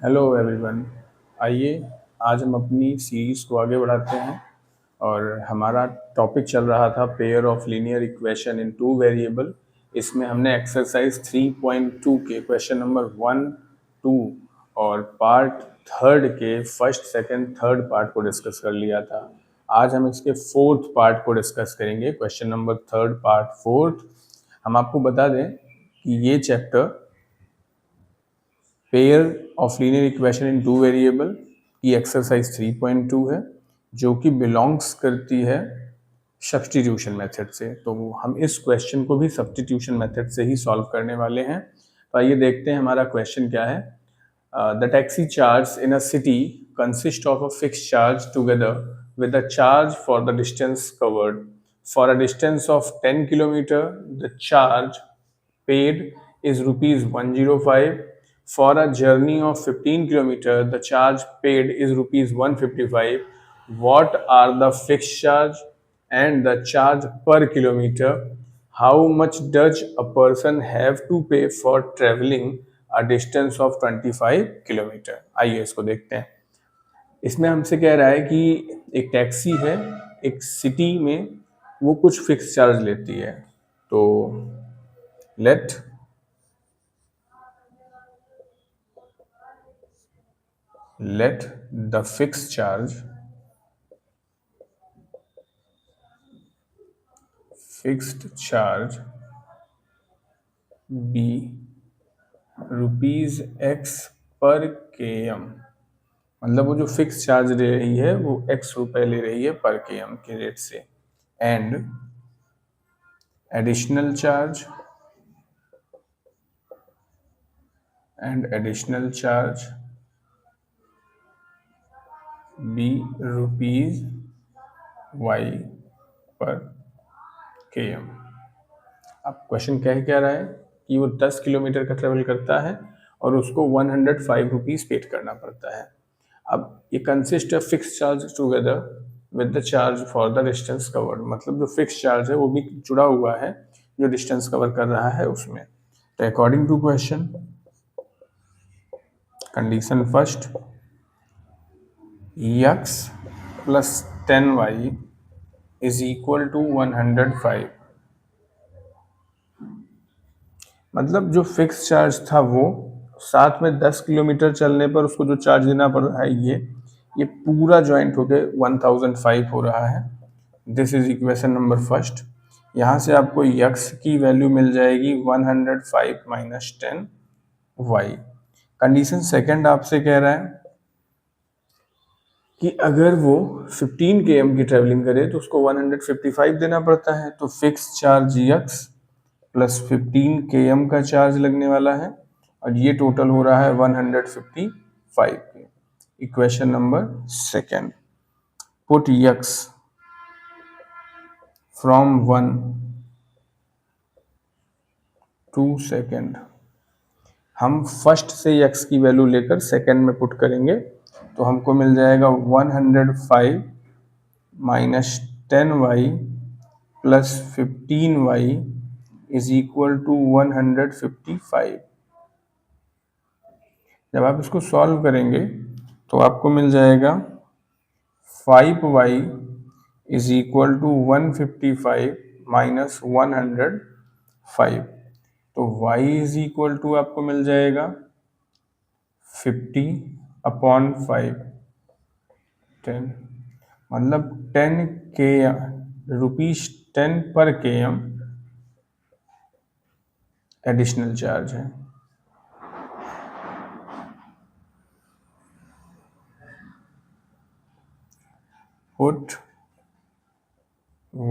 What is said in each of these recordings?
Hello everyone. आइए आज हम अपनी सीरीज़ को आगे बढ़ाते हैं और हमारा टॉपिक चल रहा था pair of linear equation in two variable. इसमें हमने एक्सरसाइज 3.2 के क्वेश्चन नंबर 1, 2 और पार्ट थर्ड के फर्स्ट, सेकंड, थर्ड पार्ट को डिस्कस कर लिया था। आज हम इसके फोर्थ पार्ट को डिस्कस करेंगे, question number third part fourth. हम आपको बता दें कि ये chapter pair of linear equation in two variable की एक्सरसाइज 3.2 है, जो कि बिलोंग्स करती है सब्स्टिट्यूशन मेथड से। तो हम इस क्वेश्चन को भी सब्स्टिट्यूशन मेथड से ही सॉल्व करने वाले हैं। तो आइए देखते हैं हमारा क्वेश्चन क्या है। The taxi charge in a city consist of a fix charge together with a charge for the distance covered. For a distance of 10 kilometer, the charge paid is rupees 105. For a journey of 15 kilometer, the charge paid is rupees 155. What are the fixed charge and the charge per kilometer? How much does a person have to pay for traveling a distance of 25 kilometer? आइए इसको देखते हैं। इसमें हमसे कह रहा है कि एक टैक्सी है एक सिटी में, वो कुछ फिक्स चार्ज लेती है। तो let the fix charge fixed charge be rupees X per K M. मतलब वो जो फिक्स चार्ज ले रही है वो एक्स रुपए ले रही है पर के एम के रेट से। And additional charge be rupees Y per K M. अब क्वेश्चन क्या रहा है कि वो 10 किलोमीटर का ट्रेवल करता है और उसको 105 रुपीज़ पेड करना पड़ता है। अब ये consist of fix charge together with the charge for the distance covered. मतलब जो फिक्स चार्ज है वो भी जुड़ा हुआ है जो डिस्टेंस कवर कर रहा है उसमें। तो according to question, condition first, x plus 10y is equal to 105। मतलब जो फिक्स चार्ज था वो साथ में 10 किलोमीटर चलने पर उसको जो चार्ज देना पड़ रहा है ये पूरा ज्वाइंट होकर 1005 हो रहा है। This is equation number first. यहाँ से आपको यक्स की वैल्यू मिल जाएगी 105 माइनस 10 वाई। कंडीशन सेकंड आपसे कह रहा है कि अगर वो 15 km की ट्रेवलिंग करे तो उसको 155 देना पड़ता है। तो fix charge x plus 15 km का चार्ज लगने वाला है और ये टोटल हो रहा है 155 के। Equation number second, put x from 1 to second. हम फर्स्ट से यक्स की वैल्यू लेकर सेकेंड में पुट करेंगे तो हमको मिल जाएगा 105 minus 10y plus 15y is equal to 155। जब आप इसको सॉल्व करेंगे तो आपको मिल जाएगा 5y is equal to 155 minus 105। तो y इज इक्वल टू आपको मिल जाएगा 50/5 10। मतलब 10 के रुपीज 10 पर के एम एडिशनल चार्ज है। पुट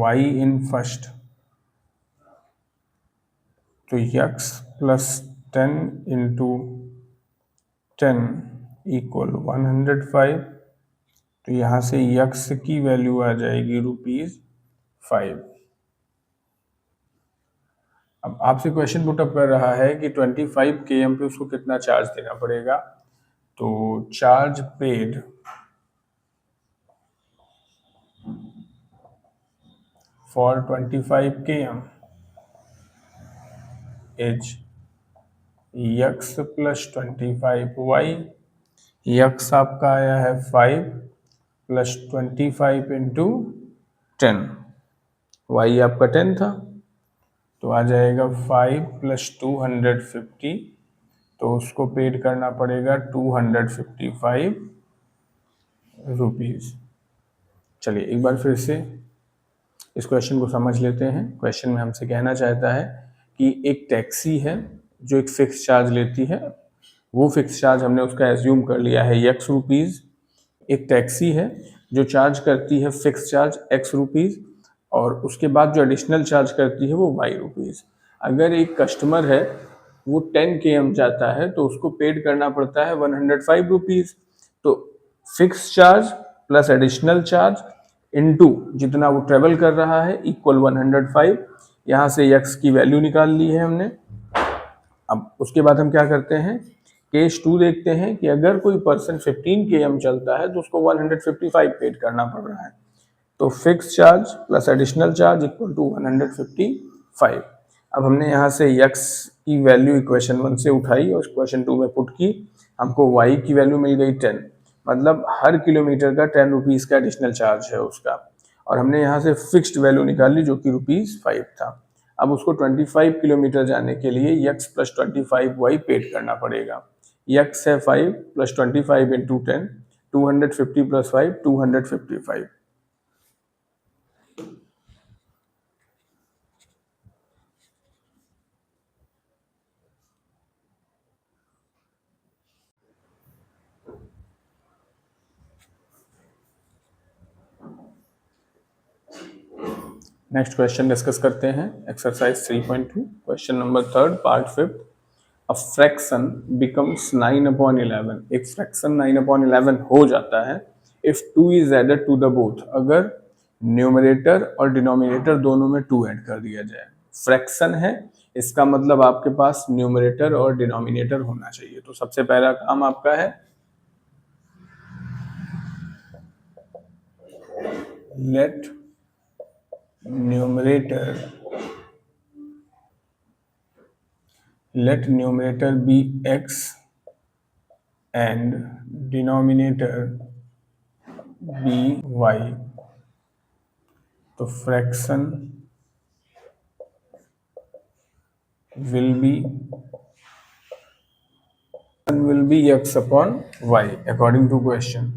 y इन फर्स्ट, तो x प्लस 10 इंटू 10 इक्वल 105। तो यहाँ से x की वैल्यू आ जाएगी ₹5। अब आपसे क्वेश्चन पुट अप कर रहा है कि 25 km पे उसको कितना चार्ज देना पड़ेगा। तो charge paid for 25 km is x plus 25y x आपका आया है 5 प्लस 25 इंटू 10, वाई आपका 10 था तो आ जाएगा 5 प्लस 250, तो उसको पेड करना पड़ेगा 255 रुपीज़। चलिए एक बार फिर से इस क्वेश्चन को समझ लेते हैं। क्वेश्चन में हमसे कहना चाहता है कि एक टैक्सी है जो एक फिक्स चार्ज लेती है, वो फिक्स चार्ज हमने उसका एज्यूम कर लिया है एक्स रुपीज़। एक टैक्सी है जो चार्ज करती है फिक्स चार्ज एक्स रुपीज़ और उसके बाद जो एडिशनल चार्ज करती है वो वाई रुपीज़। अगर एक कस्टमर है वो 10 km जाता है तो उसको पेड करना पड़ता है 105 रुपीज़। तो fix charge plus additional charge into जितना वो ट्रेवल कर रहा है इक्वल 105। यहाँ से यक्स की वैल्यू निकाल ली है हमने। अब उसके बाद हम क्या करते हैं, केस 2 देखते हैं कि अगर कोई पर्सन 15 km चलता है तो उसको 155 पेड करना पड़ रहा है। तो fix charge plus additional charge equal to 155। अब हमने यहाँ से यक्स की वैल्यू इक्वेशन 1 से उठाई और इक्वेशन 2 में पुट की, हमको वाई की वैल्यू मिल गई 10, मतलब हर किलोमीटर का 10 रुपीज़ का एडिशनल चार्ज है उसका। और हमने यहाँ से फिक्स्ड वैल्यू निकाली जो कि ₹5 था। अब उसको 25 किलोमीटर जाने के लिए यक्स प्लस 25 वाई पेड करना पड़ेगा। यक्स है 5 plus 25 into 10, 250 plus 5 255। Next question discuss करते हैं, exercise 3.2 question number 3 part 5। A fraction becomes 9/11। एक फ्रैक्शन 9/11 हो जाता है if 2 is added to the both, अगर न्यूमरेटर और डिनोमिनेटर दोनों में 2 ऐड कर दिया जाए। फ्रैक्शन है, इसका मतलब आपके पास न्यूमरेटर और डिनोमिनेटर होना चाहिए। तो सबसे पहला काम आपका है let numerator be x and denominator be y। तो fraction will be x upon y according to question।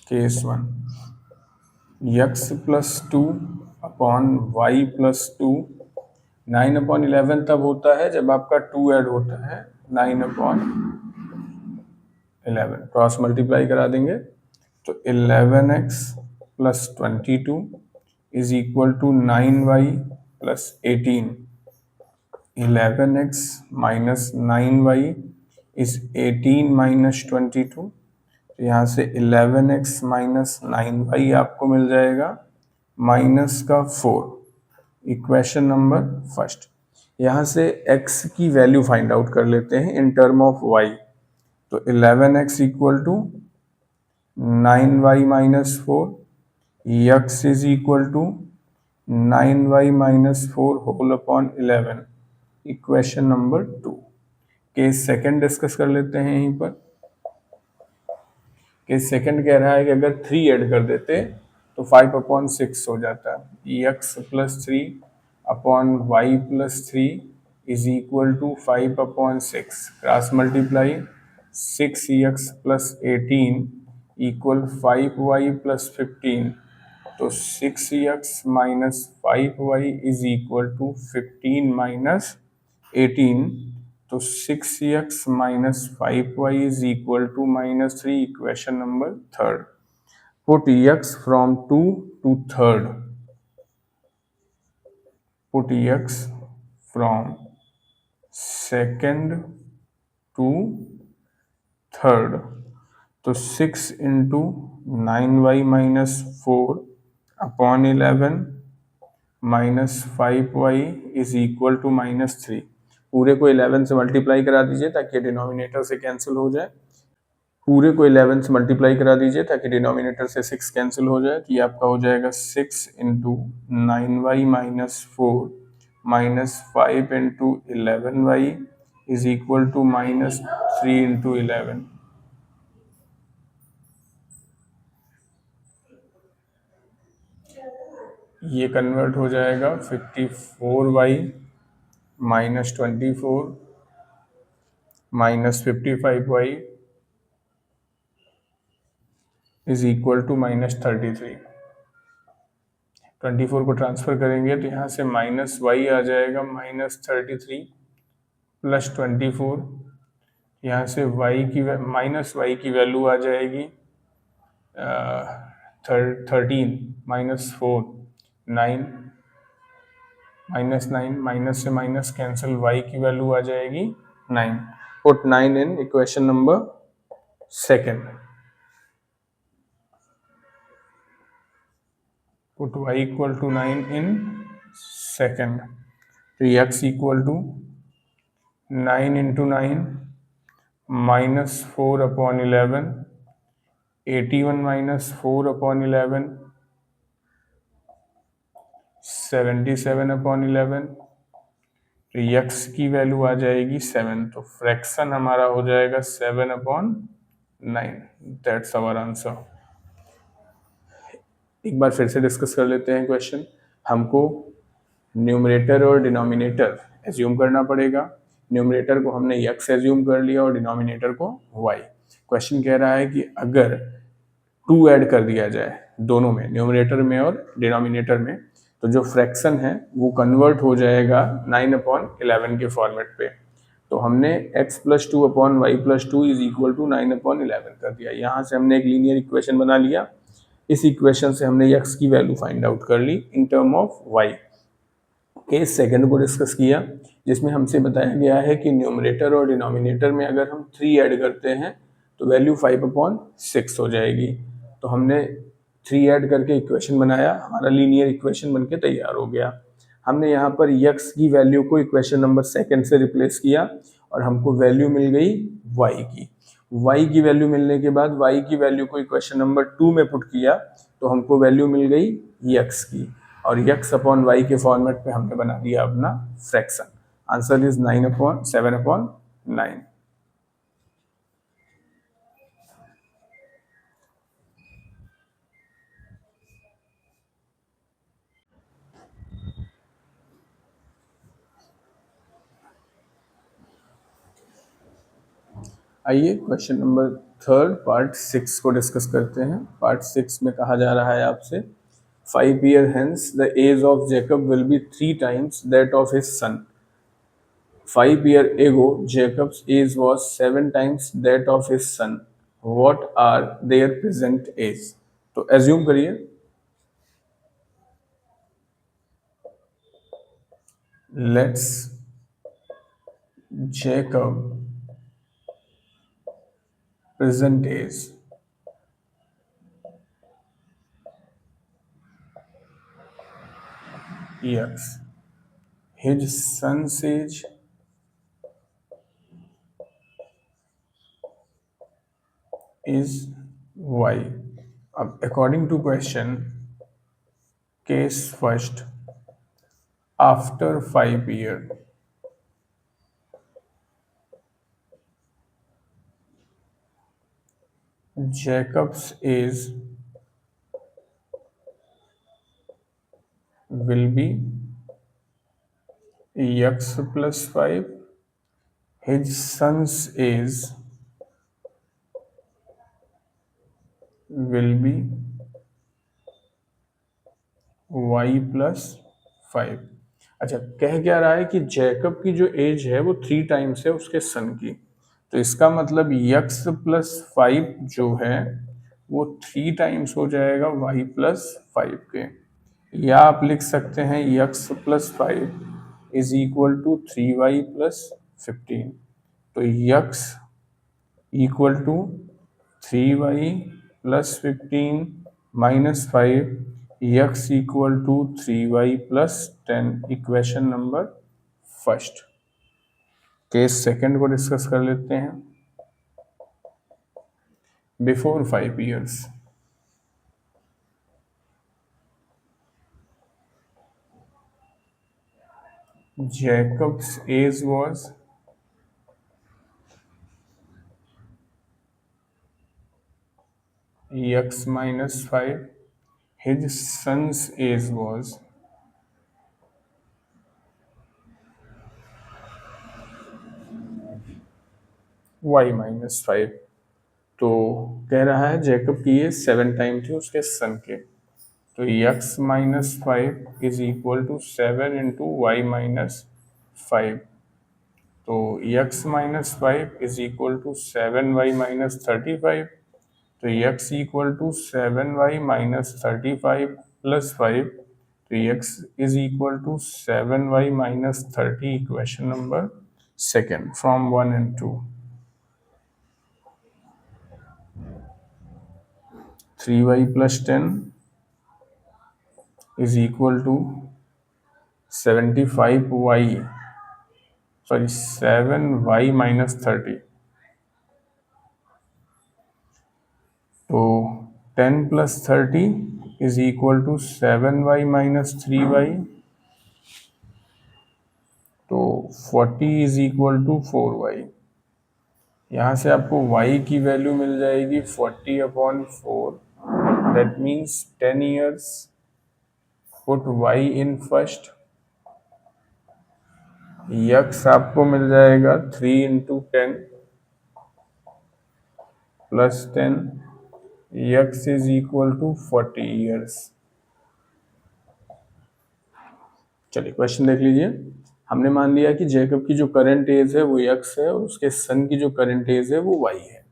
Case 1, x plus 2 upon y plus 2। 9/11 तब होता है जब आपका 2 ऐड होता है 9/11, क्रॉस मल्टीप्लाई करा देंगे तो 11x plus 22 is equal to 9y plus 18। 11x minus 9y is 18 minus 22। तो यहाँ से 11x माइनस 9y आपको मिल जाएगा माइनस का 4। इक्वेशन नंबर फर्स्ट, यहाँ से x की वैल्यू फाइंड आउट कर लेते हैं इन टर्म ऑफ y। तो 11x equal to 9y minus 4, x is equal to 9y minus 4 whole upon 11। Equation number 2। Case second discuss कर लेते हैं यहीं पर। केस सेकंड कह रहा है कि अगर 3 ऐड कर देते तो 5/6 हो जाता। x plus 3 upon Y plus 3 is equal to 5/6। Cross multiply 6x plus 18 equal 5y plus 15। तो 6x minus 5y is equal to 15 minus 18। तो 6x minus 5y is equal to -3। Equation number third, put x from 2 to 3rd। Put x from second to third. तो 6 into 9y minus 4 upon 11 minus 5y is equal to -3। पूरे को 11 से multiply करा दीजिए ताकि denominator से cancel हो जाए। पूरे को 11 से मल्टीप्लाई करा दीजिए ताकि डिनोमिनेटर से 6 कैंसिल हो जाए। तो ये आपका हो जाएगा 6 into 9y minus 4 minus 5 into 11y is equal to -3 × 11। ये कन्वर्ट हो जाएगा 54y -24 -55y is equal to -33। 24 को ट्रांसफर करेंगे तो यहाँ से -y आ जाएगा -33 +24। यहाँ से y की वैल्यू आ जाएगी 13 -4 9 -9 माइनस से माइनस कैंसिल, y की वैल्यू आ जाएगी 9। Put 9 in equation number second. Put y equal to 9 in second. तो x इक्वल टू 9 × 9 -4/11, 81 - 4/11 77/11। तो x की वैल्यू आ जाएगी 7। तो फ्रैक्शन हमारा हो जाएगा 7/9। That's our answer. एक बार फिर से डिस्कस कर लेते हैं क्वेश्चन। हमको न्यूमरेटर और डिनोमिनेटर एज्यूम करना पड़ेगा। न्यूमरेटर को हमने x एज्यूम कर लिया और डिनोमिनेटर को y। क्वेश्चन कह रहा है कि अगर 2 ऐड कर दिया जाए दोनों में, न्यूमरेटर में और डिनोमिनेटर में, तो जो फ्रैक्शन है वो कन्वर्ट हो जाएगा 9/11 के फॉर्मेट पे। तो हमने x + 2/y + 2 is equal to 9/11 कर दिया। यहाँ से हमने एक लीनियर इक्वेशन बना लिया। इस इक्वेशन से हमने x की वैल्यू फाइंड आउट कर ली in term of y। Case second को डिस्कस किया, जिसमें हमसे बताया गया है कि न्यूमरेटर और डिनोमिनेटर में अगर हम 3 ऐड करते हैं तो वैल्यू 5/6 हो जाएगी। तो हमने 3 ऐड करके इक्वेशन बनाया, हमारा लीनियर इक्वेशन बनके तैयार हो गया। हमने यहाँ पर x की वैल्यू को इक्वेशन नंबर सेकंड से रिप्लेस किया और हमको वैल्यू मिल गई y की। y की वैल्यू मिलने के बाद y की वैल्यू को इक्वेशन नंबर 2 में पुट किया तो हमको वैल्यू मिल गई x की, और x/y के फॉर्मेट पे हमने बना दिया अपना फ्रैक्शन। Answer is 7/9। आइए क्वेश्चन नंबर थर्ड पार्ट 6 को डिस्कस करते हैं। पार्ट 6 में कहा जा रहा है आपसे 5 years hence the age of Jacob will be 3 times that of his son. 5 years ago Jacob's age was 7 times that of his son. What are their present age? तो एज्यूम करिए let's Jacob present age x, his son's age is y. अब according to question, case first, after 5 years Jacob's age will be x plus 5, his son's age will be y plus 5। अच्छा, कह क्या रहा है कि Jacob की जो as है वो 3 टाइम्स है उसके सन की। तो इसका मतलब x plus 5 जो है वो 3 टाइम्स हो जाएगा y plus 5 के। या आप लिख सकते हैं x plus 5 is equal to 3y plus 15। तो x equal to 3y plus 15 minus 5, x equal to 3y plus 10। Equation number first. Case second को डिस्कस कर लेते हैं। Before 5 years Jacob's age was x minus 5. His son's age was y minus 5. तो कह रहा है Jacob की as 7 time थी उसके सन के, तो x minus 5 is equal to 7 into Y minus 5। तो x minus 5 is equal to 7y minus 35। तो x equal to 7y minus 35 plus 5। तो x is equal to 7y minus 30, equation number second from 1 and 2। 3y plus 10 is equal to 7y minus 30। तो 10 plus 30 is equal to 7y minus 3y। तो 40 is equal to 4y। यहाँ से आपको y की value मिल जाएगी 40/4। That means 10 years। पुट y in first. x आपको मिल जाएगा 3 into 10 plus 10। x is equal to 40 years। चलिए क्वेश्चन देख लीजिए। हमने मान लिया कि जैकब की जो करंट एज है वो x है और उसके सन की जो करंट एज है वो y है।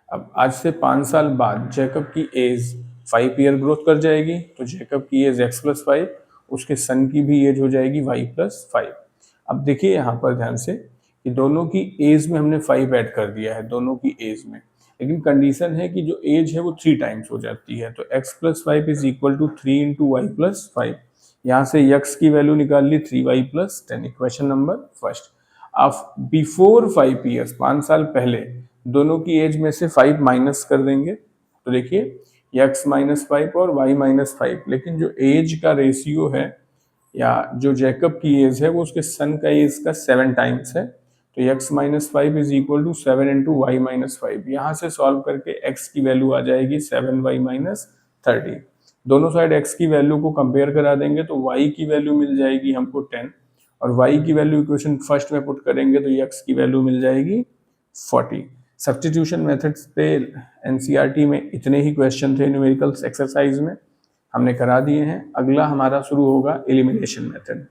अब आज से 5 साल बाद जैकब की एज 5 ईयर ग्रोथ कर जाएगी, तो जैकब की एज x प्लस 5, उसके सन की भी एज हो जाएगी y प्लस 5। अब देखिए यहाँ पर ध्यान से कि दोनों की एज में हमने 5 ऐड कर दिया है, दोनों की एज में, लेकिन कंडीशन है कि जो एज है वो 3 टाइम्स हो जाती है। तो x plus 5 is equal to 3 into Y plus 5। यहाँ से x की वैल्यू निकाल ली 3y plus 10, equation number first. अब बिफोर 5 ईयर्स, 5 साल पहले, दोनों की एज में से 5 माइनस कर देंगे। तो देखिए x माइनस 5 और y माइनस 5, लेकिन जो एज का रेशियो है या जो जैकब की एज है वो उसके सन का एज का 7 टाइम्स है। तो x minus 5 is equal to 7 into Y minus 5। यहाँ से सॉल्व करके x की वैल्यू आ जाएगी 7y माइनस 30। दोनों साइड x की वैल्यू को कंपेयर करा देंगे तो y की वैल्यू मिल जाएगी हमको 10, और y की वैल्यू इक्वेशन फर्स्ट में पुट करेंगे तो x की वैल्यू मिल जाएगी 40। सब्स्टिट्यूशन मेथड्स पे एनसीईआरटी में इतने ही क्वेश्चन थे न्यूमेरिकल्स एक्सरसाइज में, हमने करा दिए हैं। अगला हमारा शुरू होगा एलिमिनेशन मेथड।